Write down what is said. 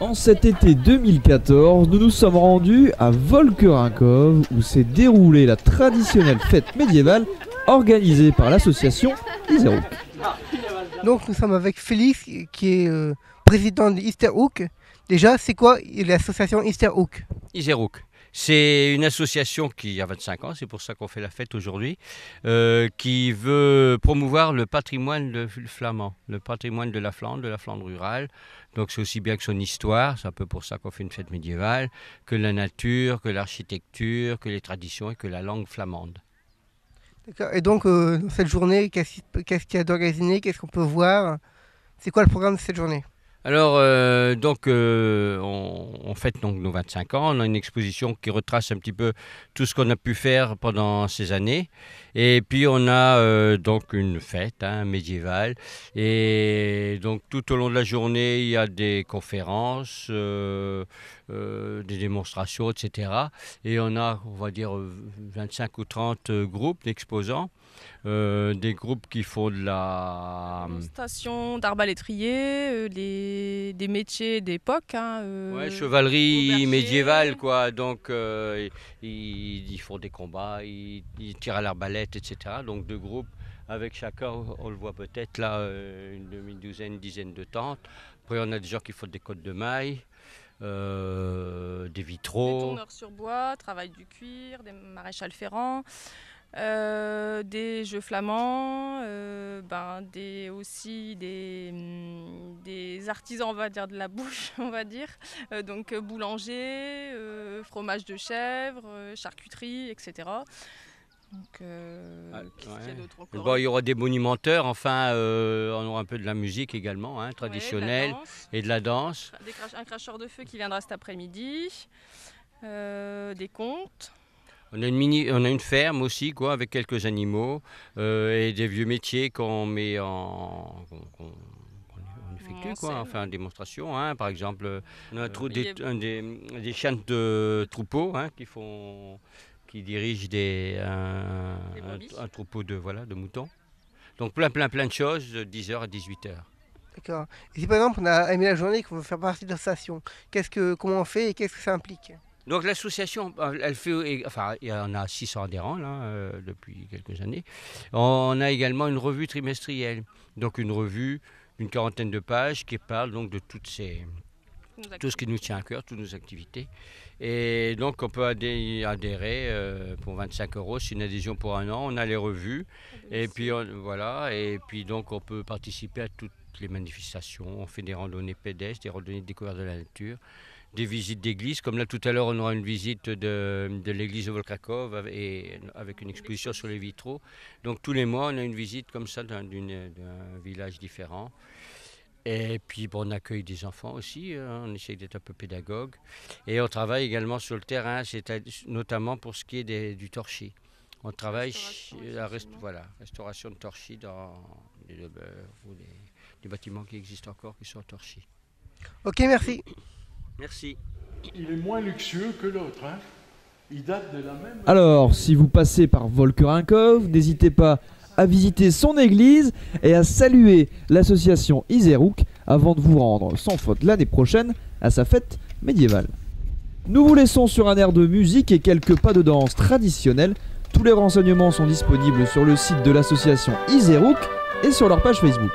En cet été 2014, nous nous sommes rendus à Volkerinkov où s'est déroulée la traditionnelle fête médiévale organisée par l'association Iserhoek. Donc nous sommes avec Félix qui est président de Isterhoek. Déjà, c'est quoi l'association Isterhoek? Iserhoek, c'est une association qui a 25 ans, c'est pour ça qu'on fait la fête aujourd'hui, qui veut promouvoir le patrimoine flamand, le patrimoine de la Flandre rurale. Donc c'est aussi bien que son histoire, c'est un peu pour ça qu'on fait une fête médiévale, que la nature, que l'architecture, que les traditions et que la langue flamande. D'accord. Et donc, dans cette journée, qu'est-ce qu'il y a d'organisé? Qu'est-ce qu'on peut voir? C'est quoi le programme de cette journée? Alors, on fête donc nos 25 ans. On a une exposition qui retrace un petit peu tout ce qu'on a pu faire pendant ces années. Et puis, on a donc une fête médiévale. Et donc, tout au long de la journée, il y a des conférences, des démonstrations, etc. Et on a, on va dire, 25 ou 30 groupes d'exposants. Des groupes qui font de la démonstration d'arbalétrier, des métiers d'époque. Ouais, chevalerie médiévale, quoi. Donc, ils font des combats, ils tirent à l'arbalète, etc. Donc, deux groupes avec chacun, on le voit peut-être là, une demi-douzaine, dizaine de tentes. Après, on a des gens qui font des côtes de mailles. Des vitraux. Des tourneurs sur bois, travail du cuir, des maréchals ferrants. Des jeux flamands, aussi des artisans, on va dire, de la bouche, on va dire. Donc boulanger, fromage de chèvre, charcuterie, etc. Donc, qu'est-ce qu'il y a d'autre encore? Bon, il y aura des monumenteurs, enfin, on aura un peu de la musique également, traditionnelle, et de la danse. Un cracheur de feu qui viendra cet après-midi, des contes. On a une ferme aussi, quoi, avec quelques animaux et des vieux métiers qu'on met on effectue, quoi, enfin, en démonstration. Par exemple, on a des chiens de troupeaux qui dirigent un troupeau de moutons. Donc plein de choses de 10h à 18h. D'accord. Et si par exemple on a aimé la journée et qu'on veut faire partie de l'association, comment on fait et qu'est-ce que ça implique? Donc l'association, elle fait, enfin, il y en a 600 adhérents là, depuis quelques années. On a également une revue trimestrielle, donc une revue d'une 40aine de pages qui parle donc de tout ce qui nous tient à cœur, toutes nos activités. Et donc on peut adhérer pour 25 €, c'est une adhésion pour un an. On a les revues et puis et puis donc on peut participer à toutes les manifestations. On fait des randonnées pédestres, des randonnées de découverte de la nature. Des visites d'église, comme là tout à l'heure on aura une visite de l'église de Volkerinkov avec une exposition sur les vitraux. Donc tous les mois on a une visite comme ça d'un village différent. Et puis on accueille des enfants aussi, on essaye d'être un peu pédagogue. Et on travaille également sur le terrain, notamment pour ce qui est du torchis. On travaille la restauration de torchis dans des demeures ou des bâtiments qui existent encore, qui sont torchis. Ok, merci. Merci. Il est moins luxueux que l'autre, Il date de la même... Alors, si vous passez par Volkerinkov, n'hésitez pas à visiter son église et à saluer l'association Iserhoek avant de vous rendre sans faute l'année prochaine à sa fête médiévale. Nous vous laissons sur un air de musique et quelques pas de danse traditionnels. Tous les renseignements sont disponibles sur le site de l'association Iserhoek et sur leur page Facebook.